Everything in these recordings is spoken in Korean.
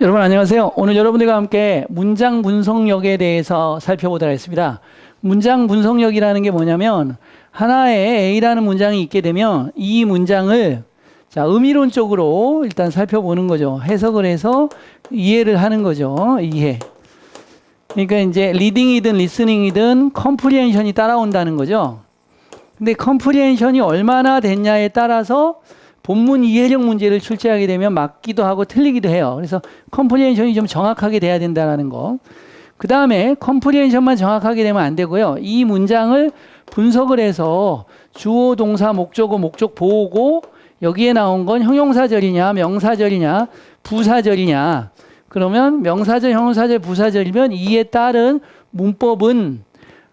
여러분 안녕하세요. 오늘 여러분들과 함께 문장 분석력에 대해서 살펴보도록 하겠습니다. 문장 분석력이라는 게 뭐냐면 하나의 A라는 문장이 있게 되면 이 문장을 의미론적으로 일단 살펴보는 거죠. 해석을 해서 이해를 하는 거죠. 이해. 그러니까 이제 리딩이든 리스닝이든 컴프리hension이 따라온다는 거죠. 근데 컴프리hension이 얼마나 됐냐에 따라서 본문 이해력 문제를 출제하게 되면 맞기도 하고 틀리기도 해요. 그래서 컴프리hension이 좀 정확하게 돼야 된다는 거. 그 다음에 컴프리hension만 정확하게 되면 안 되고요. 이 문장을 분석을 해서 주어, 동사, 목적어, 목적 보고 여기에 나온 건 형용사절이냐, 명사절이냐, 부사절이냐. 그러면 명사절, 형용사절, 부사절이면 이에 따른 문법은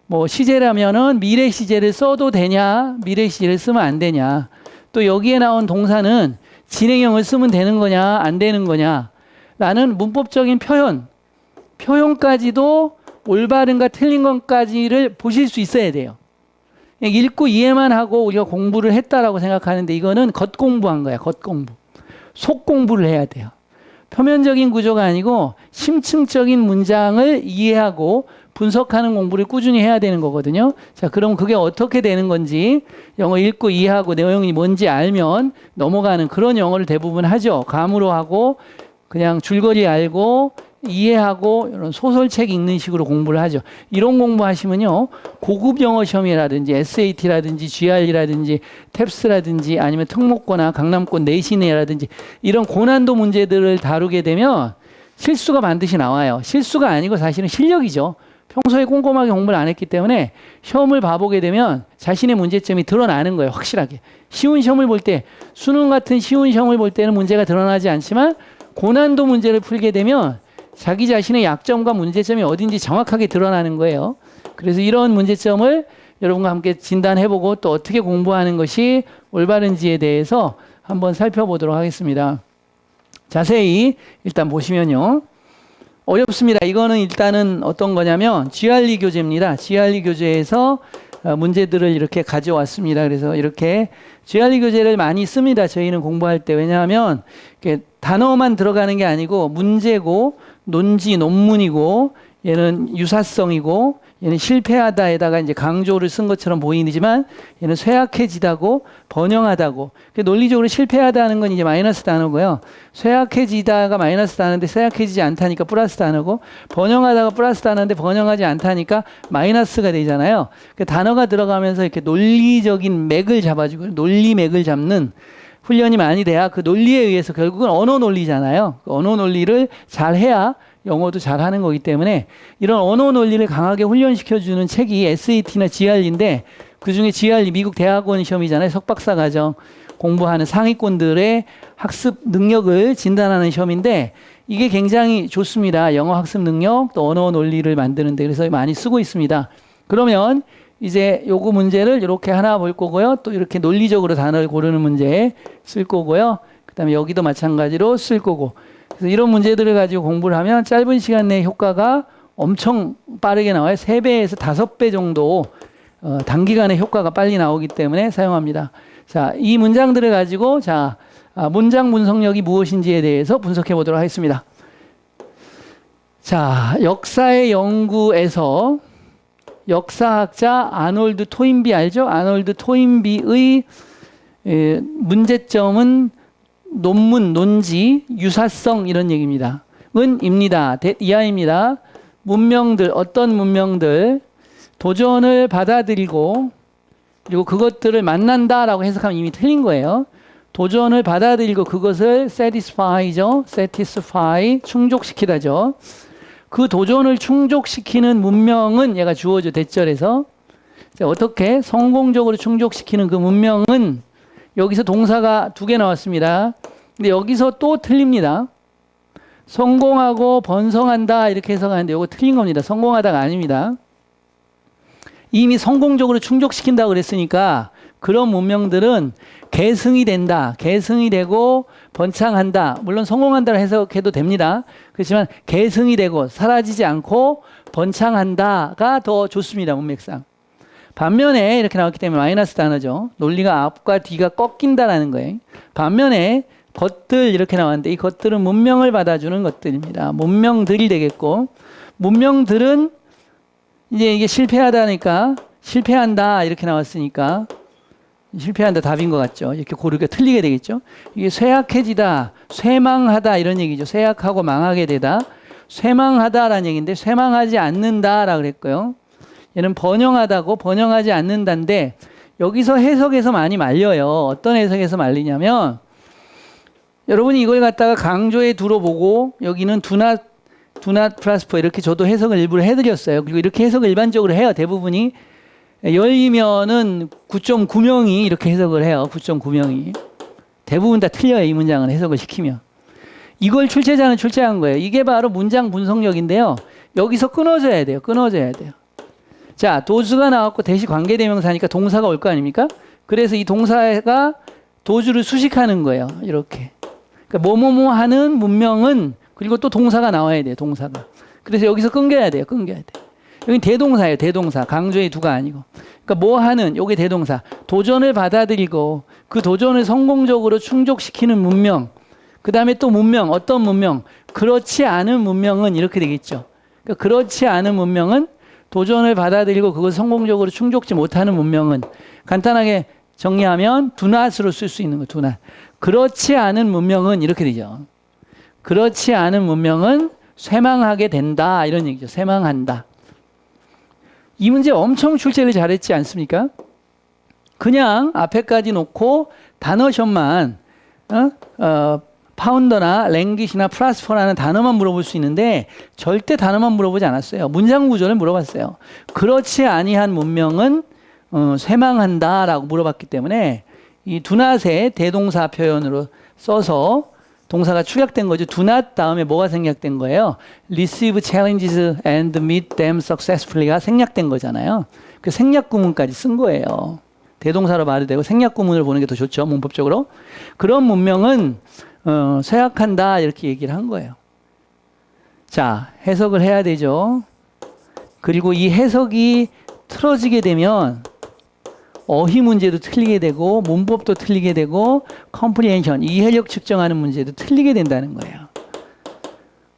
뭐 시제라면은 미래 시제를 써도 되냐, 미래 시제를 쓰면 안 되냐. 또 여기에 나온 동사는 진행형을 쓰면 되는 거냐 안 되는 거냐 라는 문법적인 표현까지도 올바른가 틀린 것까지를 보실 수 있어야 돼요. 읽고 이해만 하고 우리가 공부를 했다라고 생각하는데 이거는 겉공부한 거야. 겉공부. 속공부를 해야 돼요. 표면적인 구조가 아니고 심층적인 문장을 이해하고 분석하는 공부를 꾸준히 해야 되는 거거든요. 자, 그럼 그게 어떻게 되는 건지 영어 읽고 이해하고 내용이 뭔지 알면 넘어가는 그런 영어를 대부분 하죠. 감으로 하고 그냥 줄거리 알고 이해하고 이런 소설책 읽는 식으로 공부를 하죠. 이런 공부하시면요. 고급 영어 시험이라든지 SAT라든지 GRE라든지 탭스라든지 아니면 특목고나 강남권 내신이라든지 이런 고난도 문제들을 다루게 되면 실수가 반드시 나와요. 실수가 아니고 사실은 실력이죠. 평소에 꼼꼼하게 공부를 안 했기 때문에 시험을 봐보게 되면 자신의 문제점이 드러나는 거예요. 확실하게. 쉬운 시험을 볼 때, 수능 같은 쉬운 시험을 볼 때는 문제가 드러나지 않지만 고난도 문제를 풀게 되면 자기 자신의 약점과 문제점이 어딘지 정확하게 드러나는 거예요. 그래서 이런 문제점을 여러분과 함께 진단해보고 또 어떻게 공부하는 것이 올바른지에 대해서 한번 살펴보도록 하겠습니다. 자세히 일단 보시면요. 어렵습니다. 이거는 일단은 어떤 거냐면 GRE 교재입니다. GRE 교재에서 문제들을 이렇게 가져왔습니다. 그래서 이렇게 GRE 교재를 많이 씁니다. 저희는 공부할 때. 왜냐하면 이렇게 단어만 들어가는 게 아니고 문제고 논지, 논문이고 얘는 유사성이고 얘는 실패하다에다가 이제 강조를 쓴 것처럼 보이지만 얘는 쇠약해지다고 번영하다고. 논리적으로 실패하다는 건 이제 마이너스 단어고요. 쇠약해지다가 마이너스 단어인데 쇠약해지지 않다니까 플러스 단어고 번영하다가 플러스 단어인데 번영하지 않다니까 마이너스가 되잖아요. 단어가 들어가면서 이렇게 논리적인 맥을 잡아주고 논리 맥을 잡는 훈련이 많이 돼야 그 논리에 의해서 결국은 언어 논리잖아요. 그 언어 논리를 잘 해야 영어도 잘하는 거기 때문에 이런 언어 논리를 강하게 훈련시켜주는 책이 SAT나 GRE인데 그중에 GRE 미국 대학원 시험이잖아요. 석박사 과정 공부하는 상위권들의 학습 능력을 진단하는 시험인데 이게 굉장히 좋습니다. 영어 학습 능력 또 언어 논리를 만드는데 그래서 많이 쓰고 있습니다. 그러면 이제 요거 문제를 이렇게 하나 볼 거고요. 또 이렇게 논리적으로 단어를 고르는 문제 쓸 거고요. 그 다음에 여기도 마찬가지로 쓸 거고 그래서 이런 문제들을 가지고 공부를 하면 짧은 시간 내에 효과가 엄청 빠르게 나와요. 3배에서 5배 정도 단기간에 효과가 빨리 나오기 때문에 사용합니다. 자, 이 문장들을 가지고 문장 분석력이 무엇인지에 대해서 분석해 보도록 하겠습니다. 자, 역사의 연구에서 역사학자 아놀드 토인비 알죠? 아놀드 토인비의 문제점은 논문, 논지, 유사성 이런 얘기입니다. 은입니다. 이하입니다. 문명들, 어떤 문명들 도전을 받아들이고 그리고 그것들을 만난다라고 해석하면 이미 틀린 거예요. 도전을 받아들이고 그것을 satisfy죠. satisfy, 충족시키다죠. 그 도전을 충족시키는 문명은 얘가 주어져 대절에서 어떻게 성공적으로 충족시키는 그 문명은 여기서 동사가 2개 나왔습니다. 근데 여기서 또 틀립니다. 성공하고 번성한다 이렇게 해석하는데 이거 틀린 겁니다. 성공하다가 아닙니다. 이미 성공적으로 충족시킨다고 그랬으니까 그런 문명들은 계승이 된다. 계승이 되고 번창한다. 물론 성공한다고 해석해도 됩니다. 그렇지만 계승이 되고 사라지지 않고 번창한다가 더 좋습니다. 문맥상. 반면에 이렇게 나왔기 때문에 마이너스 단어죠. 논리가 앞과 뒤가 꺾인다라는 거예요. 반면에 것들 이렇게 나왔는데 이 것들은 문명을 받아주는 것들입니다. 문명들이 되겠고 문명들은 이제 이게 실패하다니까 실패한다 이렇게 나왔으니까 실패한다 답인 것 같죠. 이렇게 고르게 틀리게 되겠죠. 이게 쇠약해지다, 쇠망하다 이런 얘기죠. 쇠약하고 망하게 되다. 쇠망하다라는 얘기인데 쇠망하지 않는다라고 그랬고요. 얘는 번영하다고 번영하지 않는다인데 여기서 해석에서 많이 말려요. 어떤 해석에서 말리냐면 여러분이 이걸 갖다가 강조에 두어보고 여기는 do not prosper 이렇게 저도 해석을 일부러 해드렸어요. 그리고 이렇게 해석을 일반적으로 해요. 대부분이 열리면은 9.9명이 이렇게 해석을 해요. 9.9명이. 대부분 다 틀려요. 이 문장은 해석을 시키면. 이걸 출제자는 출제한 거예요. 이게 바로 문장 분석력인데요. 여기서 끊어져야 돼요. 끊어져야 돼요. 자, 도주가 나왔고 대시 관계대명사니까 동사가 올 거 아닙니까? 그래서 이 동사가 도주를 수식하는 거예요. 이렇게. 그러니까 뭐뭐뭐 하는 문명은 그리고 또 동사가 나와야 돼요. 동사가. 그래서 여기서 끊겨야 돼요. 끊겨야 돼요. 여기 대동사예요. 대동사. 강조의 두가 아니고. 그러니까 뭐 하는 요게 대동사. 도전을 받아들이고 그 도전을 성공적으로 충족시키는 문명. 그 다음에 또 문명. 어떤 문명? 그렇지 않은 문명은 이렇게 되겠죠. 그러니까 그렇지 않은 문명은 도전을 받아들이고 그걸 성공적으로 충족지 못하는 문명은 간단하게 정리하면 do not으로 쓸 수 있는 거. do not. 그렇지 않은 문명은 이렇게 되죠. 그렇지 않은 문명은 쇠망하게 된다. 이런 얘기죠. 쇠망한다. 이 문제 엄청 출제를 잘했지 않습니까? 그냥 앞에까지 놓고 단어션만 파운더나 랭귀시나 프라스퍼라는 단어만 물어볼 수 있는데 절대 단어만 물어보지 않았어요. 문장 구조를 물어봤어요. 그렇지 아니한 문명은 쇠망한다라고 물어봤기 때문에 이 do not의 대동사 표현으로 써서 동사가 축약된 거죠. do not 다음에 뭐가 생략된 거예요? receive challenges and meet them successfully가 생략된 거잖아요. 그 생략 구문까지 쓴 거예요. 대동사로 말이 되고 생략 구문을 보는 게 더 좋죠. 문법적으로. 그런 문명은 쇠약한다 이렇게 얘기를 한 거예요. 자, 해석을 해야 되죠. 그리고 이 해석이 틀어지게 되면 어휘 문제도 틀리게 되고 문법도 틀리게 되고 컴프리헨션, 이해력 측정하는 문제도 틀리게 된다는 거예요.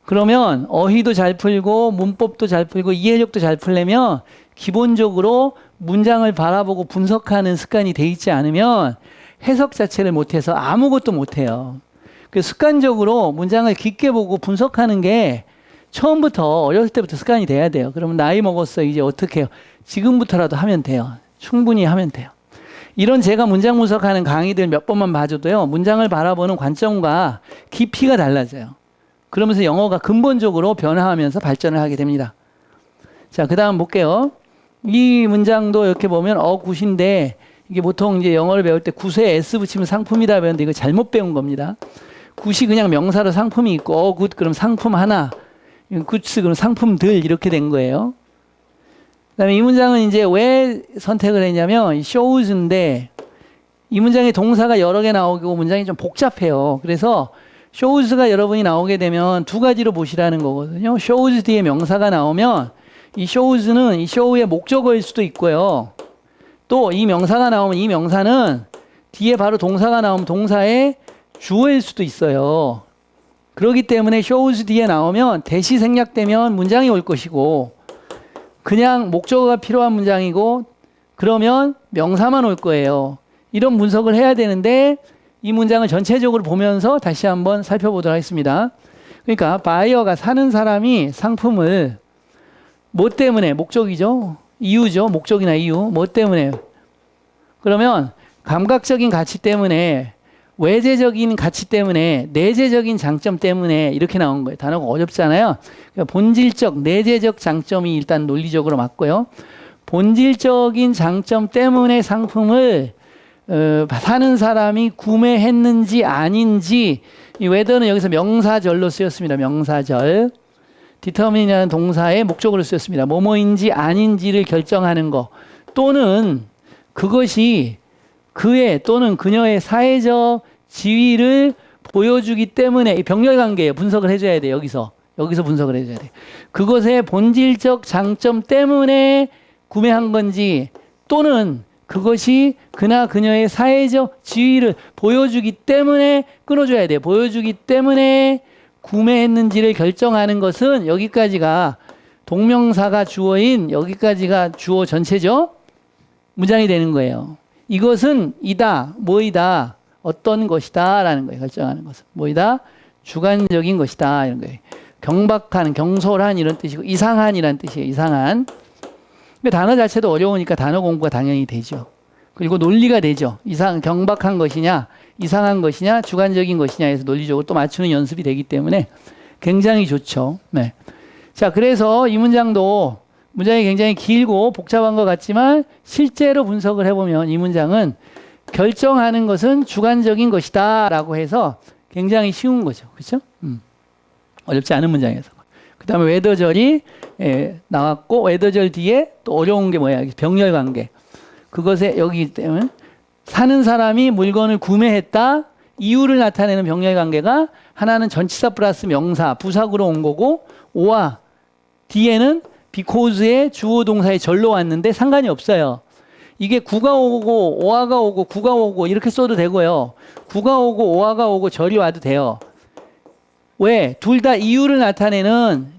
그러면 어휘도 잘 풀고 문법도 잘 풀고 이해력도 잘 풀려면 기본적으로 문장을 바라보고 분석하는 습관이 돼 있지 않으면 해석 자체를 못해서 아무것도 못해요. 그 습관적으로 문장을 깊게 보고 분석하는 게 처음부터 어렸을 때부터 습관이 돼야 돼요. 그러면 나이 먹었어 이제 어떻게 해요? 지금부터라도 하면 돼요. 충분히 하면 돼요. 이런 제가 문장 분석하는 강의들 몇 번만 봐줘도요. 문장을 바라보는 관점과 깊이가 달라져요. 그러면서 영어가 근본적으로 변화하면서 발전을 하게 됩니다. 자, 그 다음 볼게요. 이 문장도 이렇게 보면 굿인데 이게 보통 이제 영어를 배울 때 굿에 S 붙이면 상품이다 배웠는데 이거 잘못 배운 겁니다. 굿이 그냥 명사로 상품이 있고 굿 그럼 상품 하나, 굿스 그럼 상품들 이렇게 된 거예요. 그다음에 이 문장은 이제 왜 선택을 했냐면 shows인데 이 문장에 동사가 여러 개 나오고 문장이 좀 복잡해요. 그래서 shows가 여러분이 나오게 되면 두 가지로 보시라는 거거든요. shows 뒤에 명사가 나오면 이 shows는 이 show의 목적어일 수도 있고요. 또 이 명사가 나오면 이 명사는 뒤에 바로 동사가 나오면 동사의 주어일 수도 있어요. 그렇기 때문에 shows 뒤에 나오면 대시 생략되면 문장이 올 것이고 그냥 목적어가 필요한 문장이고 그러면 명사만 올 거예요. 이런 분석을 해야 되는데 이 문장을 전체적으로 보면서 다시 한번 살펴보도록 하겠습니다. 그러니까 바이어가 사는 사람이 상품을 뭐 때문에? 목적이죠. 이유죠. 목적이나 이유. 뭐 때문에? 그러면 감각적인 가치 때문에 외재적인 가치 때문에 내재적인 장점 때문에 이렇게 나온 거예요. 단어가 어렵잖아요. 그러니까 본질적 내재적 장점이 일단 논리적으로 맞고요. 본질적인 장점 때문에 상품을 사는 사람이 구매했는지 아닌지 이 whether는 여기서 명사절로 쓰였습니다. 명사절. determine이라는 동사의 목적으로 쓰였습니다. 뭐뭐인지 아닌지를 결정하는 거 또는 그것이 그의 또는 그녀의 사회적 지위를 보여주기 때문에 이 병렬관계예요. 분석을 해줘야 돼요. 여기서 분석을 해줘야 돼요. 그것의 본질적 장점 때문에 구매한 건지 또는 그것이 그나 그녀의 사회적 지위를 보여주기 때문에 끊어줘야 돼요. 보여주기 때문에 구매했는지를 결정하는 것은 여기까지가 동명사가 주어인 여기까지가 주어 전체죠. 문장이 되는 거예요. 이것은 이다, 뭐이다, 어떤 것이다 라는 거예요. 결정하는 것은. 뭐이다, 주관적인 것이다 이런 거예요. 경박한, 경솔한 이런 뜻이고 이상한이란 뜻이에요. 이상한. 단어 자체도 어려우니까 단어 공부가 당연히 되죠. 그리고 논리가 되죠. 경박한 것이냐, 이상한 것이냐, 주관적인 것이냐 해서 논리적으로 또 맞추는 연습이 되기 때문에 굉장히 좋죠. 네. 자, 그래서 이 문장도 문장이 굉장히 길고 복잡한 것 같지만 실제로 분석을 해보면 이 문장은 결정하는 것은 주관적인 것이다 라고 해서 굉장히 쉬운 거죠. 그렇죠? 어렵지 않은 문장에서. 그 다음에 웨더절이 나왔고 웨더절 뒤에 또 어려운 게 뭐야? 병렬관계. 그것에 여기 때문에 사는 사람이 물건을 구매했다. 이유를 나타내는 병렬관계가 하나는 전치사 플러스 명사, 부사구로 온 거고 오와 뒤에는 because의 주어 동사의 절로 왔는데 상관이 없어요. 이게 구가 오고 오아가 오고 구가 오고 이렇게 써도 되고요. 구가 오고 오아가 오고 절이 와도 돼요. 왜? 둘 다 이유를 나타내는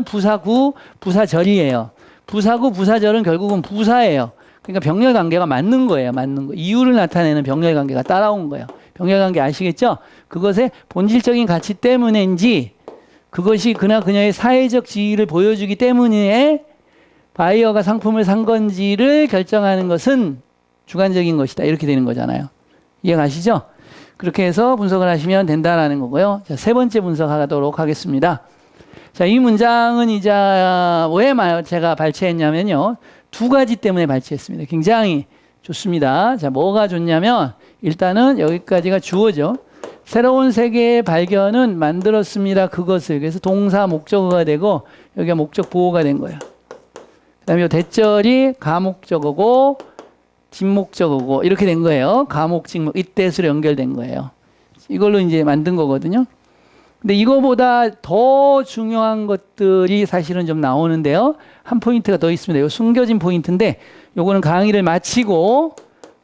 부사구, 부사절이에요. 부사구, 부사절은 결국은 부사예요. 그러니까 병렬관계가 맞는 거예요. 맞는 거. 이유를 나타내는 병렬관계가 따라온 거예요. 병렬관계 아시겠죠? 그것의 본질적인 가치 때문인지 그것이 그나 그녀의 사회적 지위를 보여주기 때문에 바이어가 상품을 산 건지를 결정하는 것은 주관적인 것이다. 이렇게 되는 거잖아요. 이해가시죠? 그렇게 해서 분석을 하시면 된다라는 거고요. 자, 세 번째 분석하도록 하겠습니다. 자, 이 문장은 이제 왜 제가 발췌했냐면요. 두 가지 때문에 발췌했습니다. 굉장히 좋습니다. 자, 뭐가 좋냐면 일단은 여기까지가 주어죠. 새로운 세계의 발견은 만들었습니다. 그것을. 그래서 동사 목적어가 되고 여기가 목적 보호가 된 거예요. 그 다음에 대절이 가목적어고 진목적어고 이렇게 된 거예요. 가목, 진목, 이때수로 연결된 거예요. 이걸로 이제 만든 거거든요. 근데 이거보다 더 중요한 것들이 사실은 좀 나오는데요. 한 포인트가 더 있습니다. 이거 숨겨진 포인트인데 요거는 강의를 마치고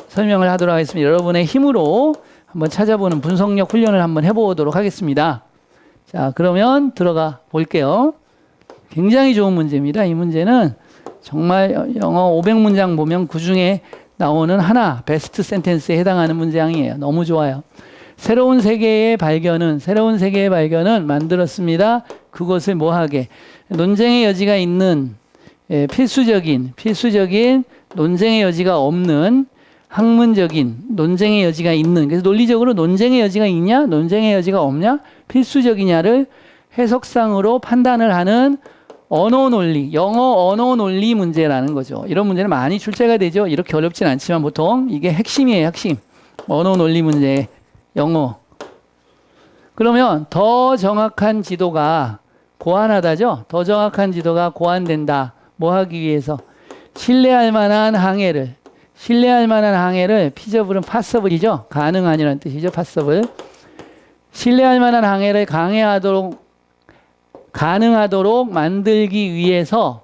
설명을 하도록 하겠습니다. 여러분의 힘으로 한번 찾아보는 분석력 훈련을 한번 해보도록 하겠습니다. 자, 그러면 들어가 볼게요. 굉장히 좋은 문제입니다. 이 문제는 정말 영어 500문장 보면 그중에 나오는 하나, 베스트 센텐스에 해당하는 문장이에요. 너무 좋아요. 새로운 세계의 발견은 만들었습니다. 그것을 뭐하게? 논쟁의 여지가 있는 필수적인 논쟁의 여지가 없는 학문적인 논쟁의 여지가 있는 그래서 논리적으로 논쟁의 여지가 있냐 논쟁의 여지가 없냐 필수적이냐를 해석상으로 판단을 하는 언어 논리, 영어 언어 논리 문제라는 거죠. 이런 문제는 많이 출제가 되죠. 이렇게 어렵진 않지만 보통 이게 핵심이에요. 핵심. 언어 논리 문제, 영어. 그러면 더 정확한 지도가 고안하다죠. 더 정확한 지도가 고안된다. 뭐 하기 위해서? 신뢰할 만한 항해를 피저블은 파서블이죠. 가능한이라는 뜻이죠. 파서블. 신뢰할 만한 항해를 가능하도록 만들기 위해서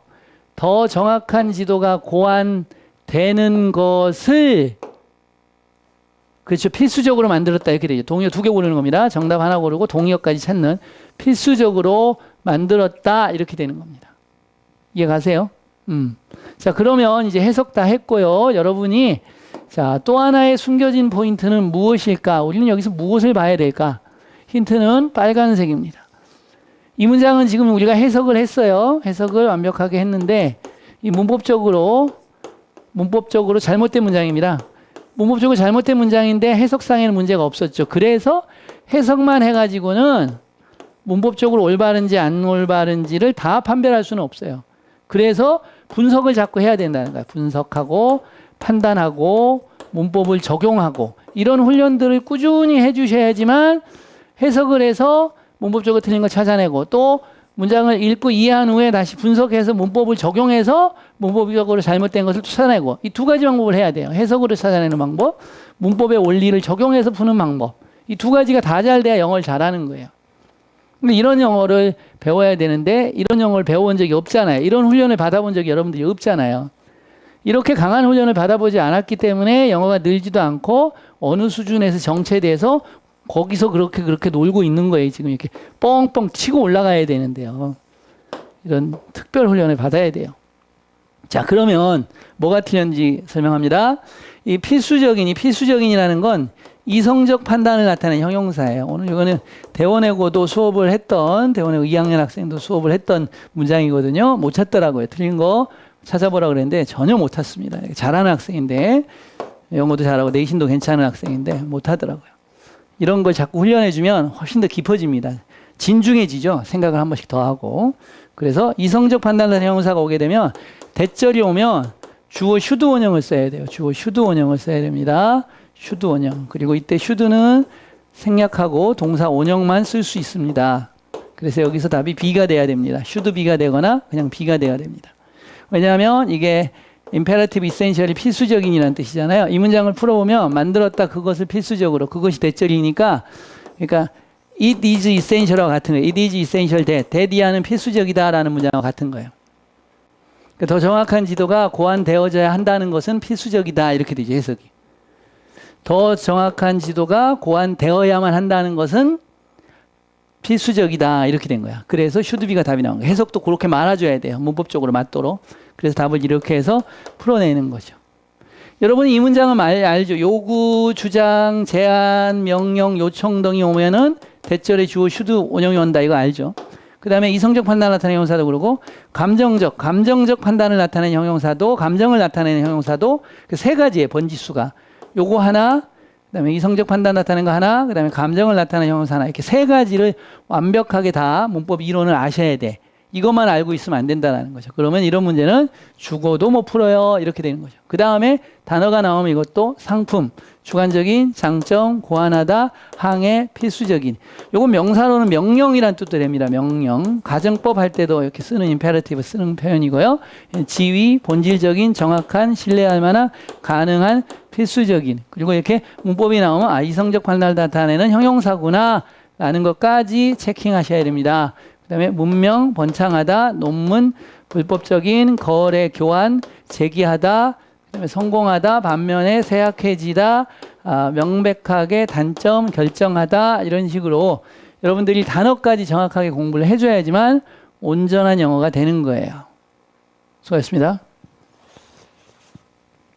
더 정확한 지도가 고안되는 것을 그렇죠. 필수적으로 만들었다 이렇게 되죠. 동의어 2개 고르는 겁니다. 정답 하나 고르고 동의어까지 찾는 필수적으로 만들었다 이렇게 되는 겁니다. 이해 가세요? 자, 그러면 이제 해석 다 했고요. 여러분이 자, 또 하나의 숨겨진 포인트는 무엇일까? 우리는 여기서 무엇을 봐야 될까? 힌트는 빨간색입니다. 이 문장은 지금 우리가 해석을 했어요. 해석을 완벽하게 했는데 이 문법적으로 잘못된 문장입니다. 문법적으로 잘못된 문장인데 해석상에는 문제가 없었죠. 그래서 해석만 해가지고는 문법적으로 올바른지 안 올바른지를 다 판별할 수는 없어요. 그래서 분석을 자꾸 해야 된다는 거예요. 분석하고 판단하고 문법을 적용하고 이런 훈련들을 꾸준히 해주셔야지만 해석을 해서 문법적으로 틀린 걸 찾아내고 또 문장을 읽고 이해한 후에 다시 분석해서 문법을 적용해서 문법적으로 잘못된 것을 찾아내고 이 두 가지 방법을 해야 돼요. 해석으로 찾아내는 방법, 문법의 원리를 적용해서 푸는 방법. 이 두 가지가 다 잘 돼야 영어를 잘하는 거예요. 근데 이런 영어를 배워야 되는데 이런 영어를 배워본 적이 없잖아요. 이런 훈련을 받아본 적이 여러분들이 없잖아요. 이렇게 강한 훈련을 받아보지 않았기 때문에 영어가 늘지도 않고 어느 수준에서 정체돼서 거기서 그렇게 놀고 있는 거예요. 지금 이렇게 뻥뻥 치고 올라가야 되는데요. 이런 특별 훈련을 받아야 돼요. 자, 그러면 뭐가 틀렸는지 설명합니다. 이 필수적인이라는 건 이성적 판단을 나타내는 형용사예요. 오늘 이거는 대원외고도 수업을 했던, 대원외고 2학년 학생도 수업을 했던 문장이거든요. 못 찾더라고요. 틀린 거 찾아보라 그랬는데 전혀 못 찾습니다. 잘하는 학생인데, 영어도 잘하고 내신도 괜찮은 학생인데 못 하더라고요. 이런 걸 자꾸 훈련해주면 훨씬 더 깊어집니다. 진중해지죠. 생각을 한 번씩 더 하고. 그래서 이성적 판단을 형용사가 오게 되면 대절이 오면 주어 슈드 원형을 써야 돼요. 주어 슈드 원형을 써야 됩니다. 슈드 원형. 그리고 이때 슈드는 생략하고 동사 원형만 쓸 수 있습니다. 그래서 여기서 답이 B가 돼야 됩니다. 슈드 B가 되거나 그냥 B가 돼야 됩니다. 왜냐하면 이게 imperative essential이 필수적인이라는 뜻이잖아요. 이 문장을 풀어보면 만들었다 그것을 필수적으로, 그것이 대절이니까, 그러니까 it is essential하고 같은 거예요. it is essential that 이하는 필수적이다라는 문장과 같은 거예요. 그러니까 더 정확한 지도가 고안되어져야 한다는 것은 필수적이다 이렇게 되죠. 해석이. 더 정확한 지도가 고안되어야만 한다는 것은 필수적이다 이렇게 된 거야. 그래서 should be가 답이 나온 거야. 해석도 그렇게 말아줘야 돼요. 문법적으로 맞도록. 그래서 답을 이렇게 해서 풀어내는 거죠. 여러분이 이 문장은 알죠? 요구, 주장, 제안, 명령, 요청 등이 오면은 대절에 주어 should 원형이 온다 이거 알죠? 그 다음에 이성적 판단을 나타내는 형용사도 그러고 감정적 판단을 나타내는 형용사도, 감정을 나타내는 형용사도 그 세 가지의 번지수가 요거 하나, 그 다음에 이성적 판단 나타내는 거 하나, 그 다음에 감정을 나타내는 형용사 하나, 이렇게 세 가지를 완벽하게 다 문법 이론을 아셔야 돼. 이것만 알고 있으면 안 된다는 거죠. 그러면 이런 문제는 죽어도 못 풀어요. 이렇게 되는 거죠. 그 다음에 단어가 나오면 이것도 상품, 주관적인, 장점, 고안하다, 항해, 필수적인. 요건 명사로는 명령이란 뜻도 됩니다. 명령. 가정법 할 때도 이렇게 쓰는 임페러티브 쓰는 표현이고요. 지위, 본질적인, 정확한, 신뢰할 만한, 가능한, 필수적인. 그리고 이렇게 문법이 나오면 이성적 판단을 나타내는 형용사구나 라는 것까지 체킹하셔야 됩니다. 그 다음에 문명, 번창하다, 논문, 불법적인, 거래, 교환, 제기하다, 그 다음에 성공하다, 반면에 쇠약해지다, 명백하게, 단점, 결정하다 이런 식으로 여러분들이 단어까지 정확하게 공부를 해줘야지만 온전한 영어가 되는 거예요. 수고하셨습니다.